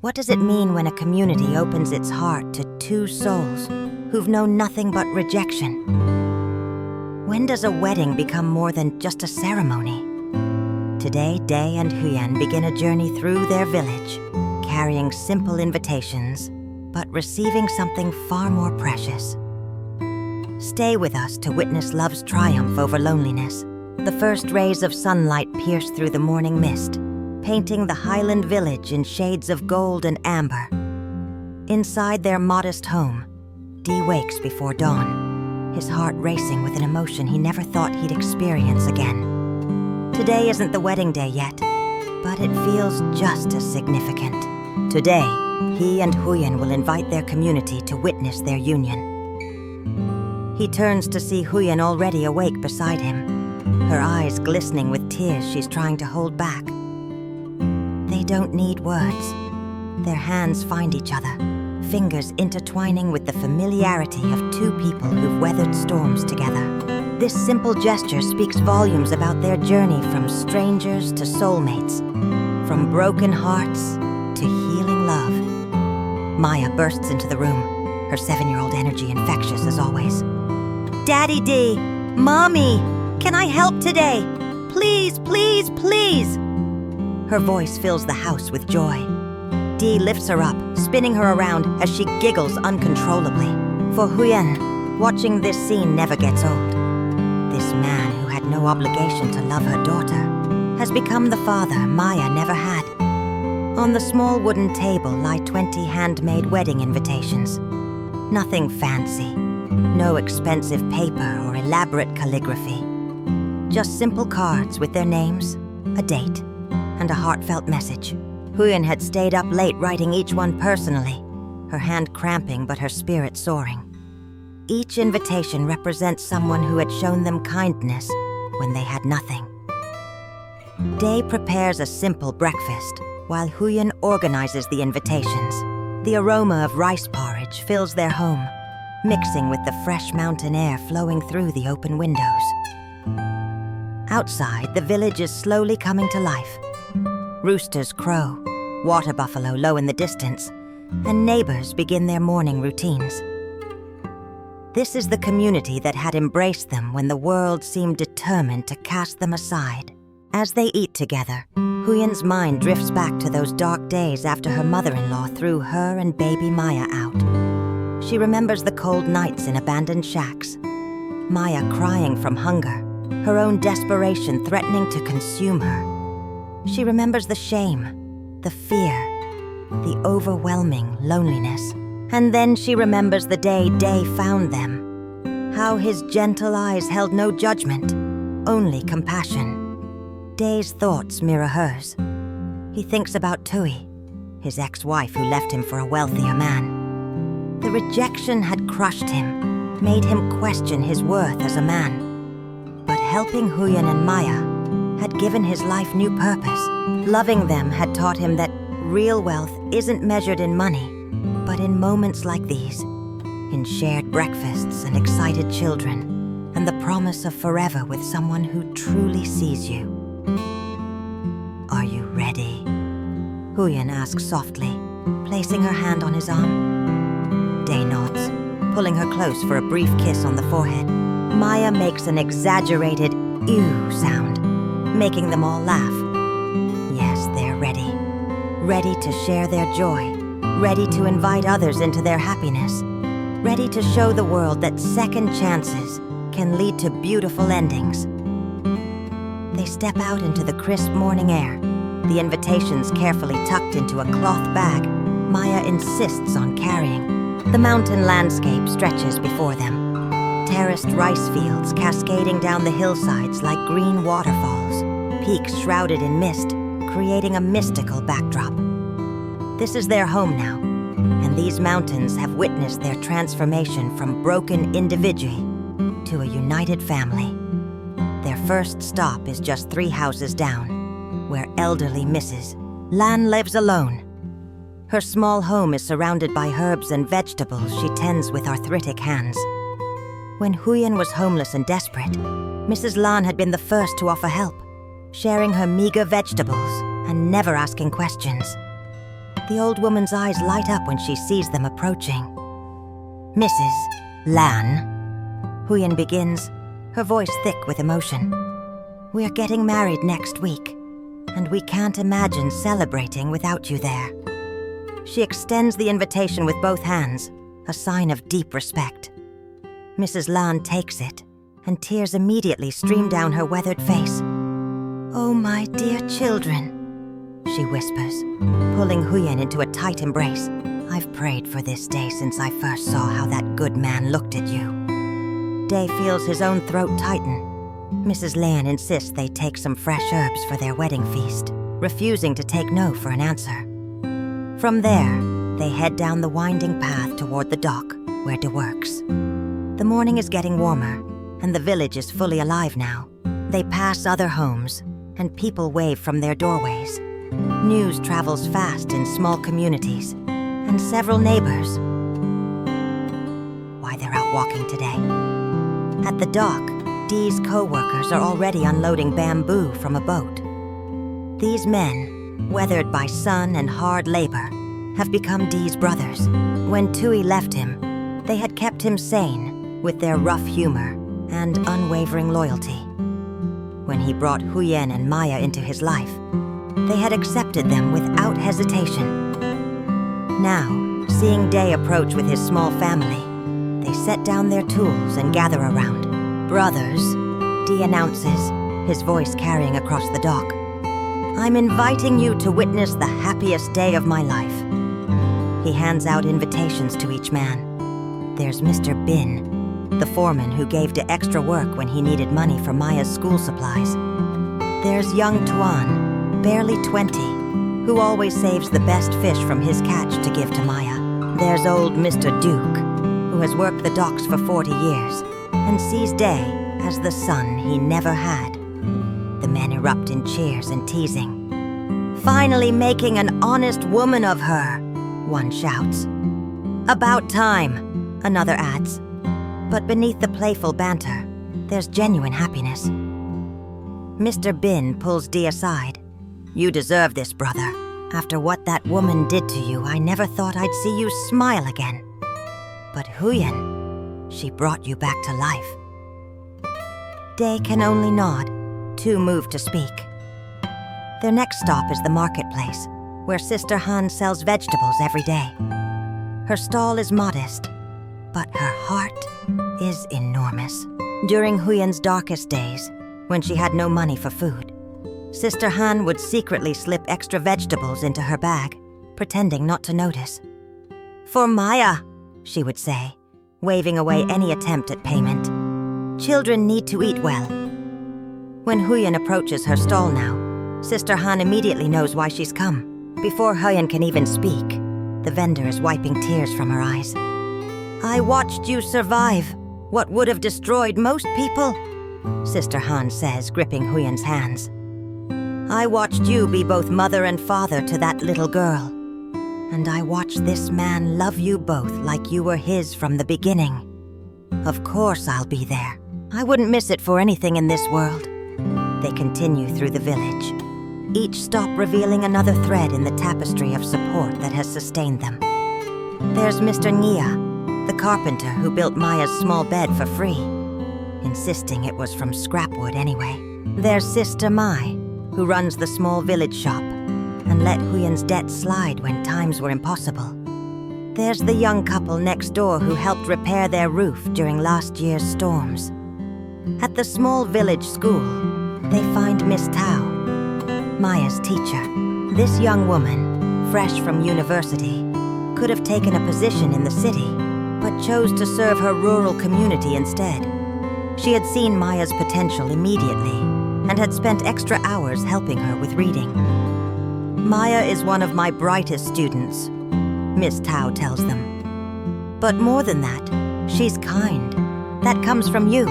What does it mean when a community opens its heart to two souls who've known nothing but rejection? When does a wedding become more than just a ceremony? Today, Day and Huyen begin a journey through their village, carrying simple invitations, but receiving something far more precious. Stay with us to witness love's triumph over loneliness. The first rays of sunlight pierce through the morning mist, painting the highland village in shades of gold and amber. Inside their modest home, Dee wakes before dawn, his heart racing with an emotion he never thought he'd experience again. Today isn't the wedding day yet, but it feels just as significant. Today, he and Huyen will invite their community to witness their union. He turns to see Huyen already awake beside him, her eyes glistening with tears she's trying to hold back. They don't need words. Their hands find each other, fingers intertwining with the familiarity of two people who've weathered storms together. This simple gesture speaks volumes about their journey from strangers to soulmates, from broken hearts to healing love. Maya bursts into the room, her 7-year-old energy infectious as always. Daddy D, Mommy, can I help today? Please, please, please. Her voice fills the house with joy. Dee lifts her up, spinning her around as she giggles uncontrollably. For Huyen, watching this scene never gets old. This man who had no obligation to love her daughter has become the father Maya never had. On the small wooden table lie 20 handmade wedding invitations. Nothing fancy, no expensive paper or elaborate calligraphy. Just simple cards with their names, a date, and a heartfelt message. Huyen had stayed up late writing each one personally, her hand cramping but her spirit soaring. Each invitation represents someone who had shown them kindness when they had nothing. Day prepares a simple breakfast, while Huyen organizes the invitations. The aroma of rice porridge fills their home, mixing with the fresh mountain air flowing through the open windows. Outside, the village is slowly coming to life. Roosters crow, water buffalo low in the distance, and neighbors begin their morning routines. This is the community that had embraced them when the world seemed determined to cast them aside. As they eat together, Huyen's mind drifts back to those dark days after her mother-in-law threw her and baby Maya out. She remembers the cold nights in abandoned shacks, Maya crying from hunger, her own desperation threatening to consume her. She remembers the shame, the fear, the overwhelming loneliness. And then she remembers the day Day found them, how his gentle eyes held no judgment, only compassion. Day's thoughts mirror hers. He thinks about Tui, his ex-wife who left him for a wealthier man. The rejection had crushed him, made him question his worth as a man. But helping Huyen and Maya had given his life new purpose. Loving them had taught him that real wealth isn't measured in money, but in moments like these, in shared breakfasts and excited children, and the promise of forever with someone who truly sees you. Are you ready? Huyen asks softly, placing her hand on his arm. Day nods, pulling her close for a brief kiss on the forehead. Maya makes an exaggerated ew sound, making them all laugh. Yes, they're ready. Ready to share their joy. Ready to invite others into their happiness. Ready to show the world that second chances can lead to beautiful endings. They step out into the crisp morning air, the invitations carefully tucked into a cloth bag Maya insists on carrying. The mountain landscape stretches before them, terraced rice fields cascading down the hillsides like green waterfalls, peaks shrouded in mist, creating a mystical backdrop. This is their home now, and these mountains have witnessed their transformation from broken individual to a united family. Their first stop is just 3 houses down, where elderly Mrs. Lan lives alone. Her small home is surrounded by herbs and vegetables she tends with arthritic hands. When Huyen was homeless and desperate, Mrs. Lan had been the first to offer help, sharing her meager vegetables and never asking questions. The old woman's eyes light up when she sees them approaching. Mrs. Lan, Huyen begins, her voice thick with emotion. We're getting married next week, and we can't imagine celebrating without you there. She extends the invitation with both hands, a sign of deep respect. Mrs. Lan takes it, and tears immediately stream down her weathered face. Oh, my dear children, she whispers, pulling Huyen into a tight embrace. I've prayed for this day since I first saw how that good man looked at you. Day feels his own throat tighten. Mrs. Lan insists they take some fresh herbs for their wedding feast, refusing to take no for an answer. From there, they head down the winding path toward the dock, where De works. The morning is getting warmer, and the village is fully alive now. They pass other homes, and people wave from their doorways. News travels fast in small communities, and several neighbors. Why they're out walking today. At the dock, Dee's co-workers are already unloading bamboo from a boat. These men, weathered by sun and hard labor, have become Dee's brothers. When Tui left him, they had kept him sane with their rough humor and unwavering loyalty. When he brought Huyen and Maya into his life, they had accepted them without hesitation. Now, seeing Day approach with his small family, they set down their tools and gather around. Brothers, Dee announces, his voice carrying across the dock. I'm inviting you to witness the happiest day of my life. He hands out invitations to each man. There's Mr. Bin, the foreman who gave De extra work when he needed money for Maya's school supplies. There's young Tuan, barely 20, who always saves the best fish from his catch to give to Maya. There's old Mr. Duke, who has worked the docks for 40 years and sees Day as the son he never had. The men erupt in cheers and teasing. Finally making an honest woman of her, one shouts. About time, another adds. But beneath the playful banter, there's genuine happiness. Mr. Bin pulls Dee aside. You deserve this, brother. After what that woman did to you, I never thought I'd see you smile again. But Huyen, she brought you back to life. Day can only nod, too moved to speak. Their next stop is the marketplace, where Sister Han sells vegetables every day. Her stall is modest, but her heart is enormous. During Huyen's darkest days, when she had no money for food, Sister Han would secretly slip extra vegetables into her bag, pretending not to notice. For Maya, she would say, waving away any attempt at payment. Children need to eat well. When Huyen approaches her stall now, Sister Han immediately knows why she's come. Before Huyen can even speak, the vendor is wiping tears from her eyes. I watched you survive what would have destroyed most people, Sister Han says, gripping Huyen's hands. I watched you be both mother and father to that little girl. And I watched this man love you both like you were his from the beginning. Of course I'll be there. I wouldn't miss it for anything in this world. They continue through the village, each stop revealing another thread in the tapestry of support that has sustained them. There's Mr. Nia, the carpenter who built Maya's small bed for free, insisting it was from scrap wood anyway. There's Sister Mai, who runs the small village shop and let Huyen's debt slide when times were impossible. There's the young couple next door who helped repair their roof during last year's storms. At the small village school, they find Miss Tao, Maya's teacher. This young woman, fresh from university, could have taken a position in the city, but chose to serve her rural community instead. She had seen Maya's potential immediately and had spent extra hours helping her with reading. Maya is one of my brightest students, Miss Tao tells them. But more than that, she's kind. That comes from you,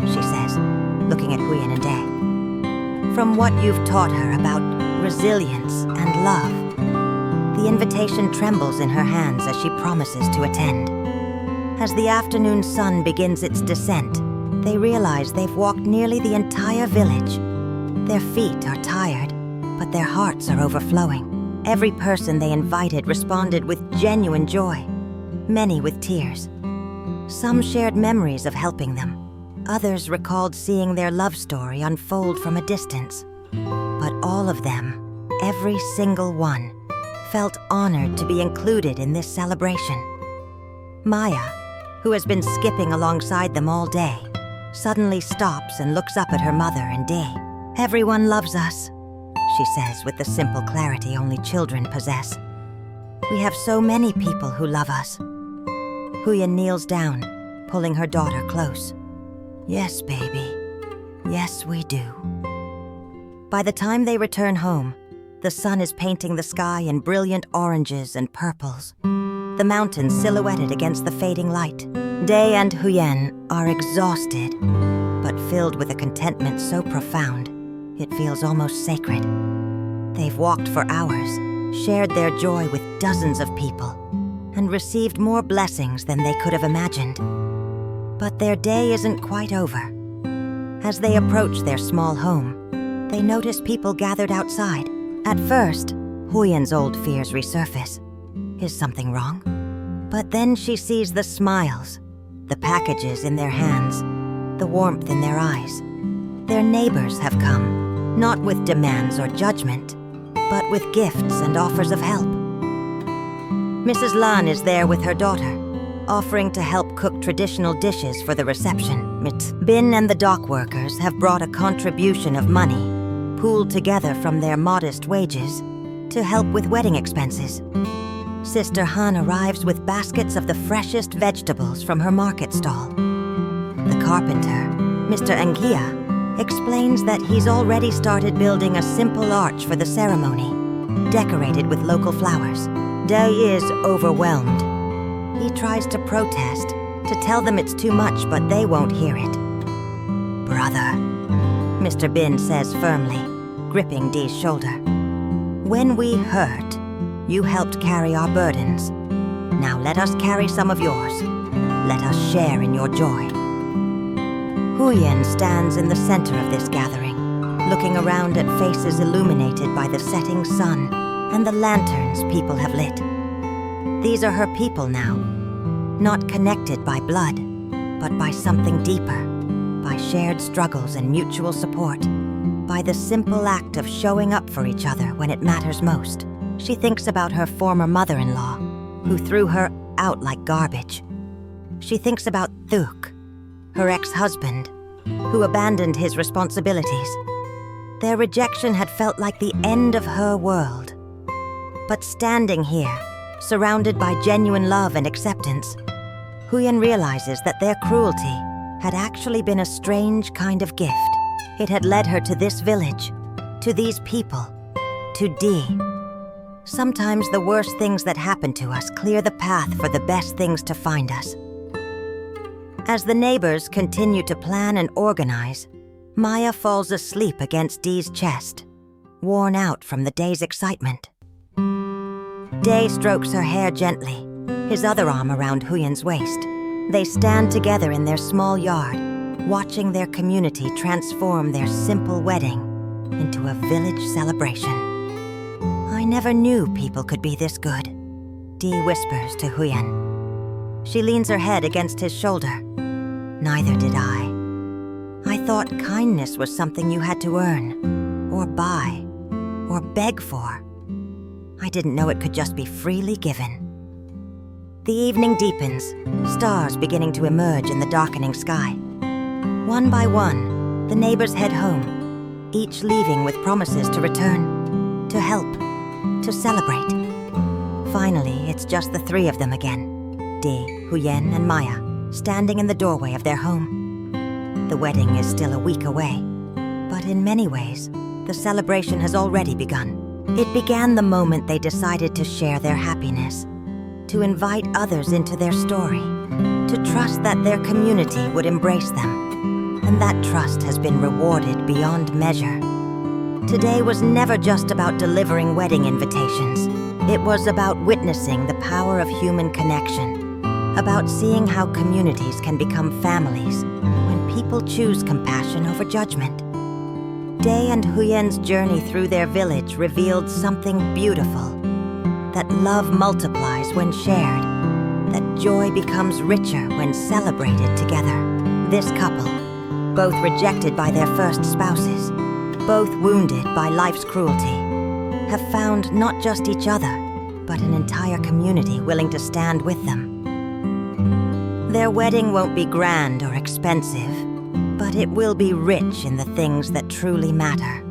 she says, looking at Huyen and Day. From what you've taught her about resilience and love. The invitation trembles in her hands as she promises to attend. As the afternoon sun begins its descent, they realize they've walked nearly the entire village. Their feet are tired, but their hearts are overflowing. Every person they invited responded with genuine joy, many with tears. Some shared memories of helping them. Others recalled seeing their love story unfold from a distance. But all of them, every single one, felt honored to be included in this celebration. Maya, who has been skipping alongside them all day, suddenly stops and looks up at her mother and Dee. "Everyone loves us," she says with the simple clarity only children possess. "We have so many people who love us." Huyen kneels down, pulling her daughter close. "Yes, baby. Yes, we do." By the time they return home, the sun is painting the sky in brilliant oranges and purples, the mountains silhouetted against the fading light. Dee and Huyen are exhausted, but filled with a contentment so profound, it feels almost sacred. They've walked for hours, shared their joy with dozens of people, and received more blessings than they could have imagined. But their day isn't quite over. As they approach their small home, they notice people gathered outside. At first, Huyen's old fears resurface. Is something wrong? But then she sees the smiles, the packages in their hands, the warmth in their eyes. Their neighbors have come, not with demands or judgment, but with gifts and offers of help. Mrs. Lan is there with her daughter, offering to help cook traditional dishes for the reception. Bin and the dock workers have brought a contribution of money, pooled together from their modest wages, to help with wedding expenses. Sister Han arrives with baskets of the freshest vegetables from her market stall. The carpenter, Mr. Ngia, explains that he's already started building a simple arch for the ceremony, decorated with local flowers. Dee is overwhelmed. He tries to protest, to tell them it's too much, but they won't hear it. "Brother," Mr. Bin says firmly, gripping Dee's shoulder. "When we hurt, you helped carry our burdens. Now let us carry some of yours. Let us share in your joy." Huyen stands in the center of this gathering, looking around at faces illuminated by the setting sun and the lanterns people have lit. These are her people now, not connected by blood, but by something deeper, by shared struggles and mutual support, by the simple act of showing up for each other when it matters most. She thinks about her former mother-in-law, who threw her out like garbage. She thinks about Thuk, her ex-husband, who abandoned his responsibilities. Their rejection had felt like the end of her world. But standing here, surrounded by genuine love and acceptance, Huyen realizes that their cruelty had actually been a strange kind of gift. It had led her to this village, to these people, to Dee. Sometimes the worst things that happen to us clear the path for the best things to find us. As the neighbors continue to plan and organize, Maya falls asleep against Dee's chest, worn out from the day's excitement. Dee strokes her hair gently, his other arm around Huyen's waist. They stand together in their small yard, watching their community transform their simple wedding into a village celebration. "I never knew people could be this good," Dee whispers to Huyen. She leans her head against his shoulder. "Neither did I. I thought kindness was something you had to earn, or buy, or beg for. I didn't know it could just be freely given." The evening deepens, stars beginning to emerge in the darkening sky. One by one, the neighbors head home, each leaving with promises to return, to help, to celebrate. Finally, it's just the three of them again, Dee, Huyen, and Maya, standing in the doorway of their home. The wedding is still a week away, but in many ways, the celebration has already begun. It began the moment they decided to share their happiness, to invite others into their story, to trust that their community would embrace them, and that trust has been rewarded beyond measure. Today was never just about delivering wedding invitations. It was about witnessing the power of human connection, about seeing how communities can become families when people choose compassion over judgment. Day and Huyen's journey through their village revealed something beautiful. That love multiplies when shared, that joy becomes richer when celebrated together. This couple, both rejected by their first spouses, both wounded by life's cruelty, have found not just each other, but an entire community willing to stand with them. Their wedding won't be grand or expensive, but it will be rich in the things that truly matter.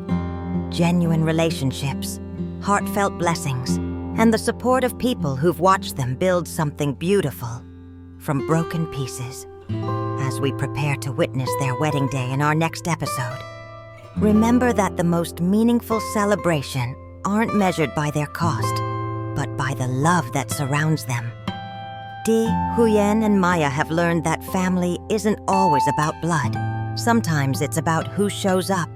Genuine relationships, heartfelt blessings, and the support of people who've watched them build something beautiful from broken pieces. As we prepare to witness their wedding day in our next episode, remember that the most meaningful celebration aren't measured by their cost, but by the love that surrounds them. Ly, Huyen, and Maya have learned that family isn't always about blood. Sometimes it's about who shows up,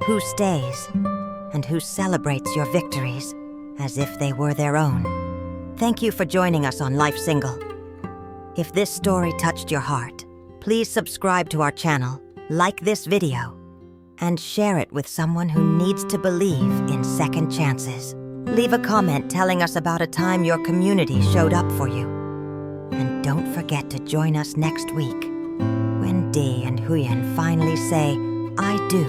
who stays, and who celebrates your victories as if they were their own. Thank you for joining us on Life Single. If this story touched your heart, please subscribe to our channel, like this video, and share it with someone who needs to believe in second chances. Leave a comment telling us about a time your community showed up for you. And don't forget to join us next week when Ly and Huyen finally say, "I do,"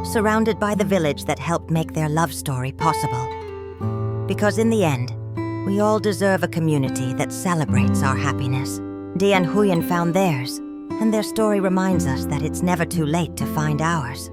surrounded by the village that helped make their love story possible. Because in the end, we all deserve a community that celebrates our happiness. Ly and Huyen found theirs, and their story reminds us that it's never too late to find ours.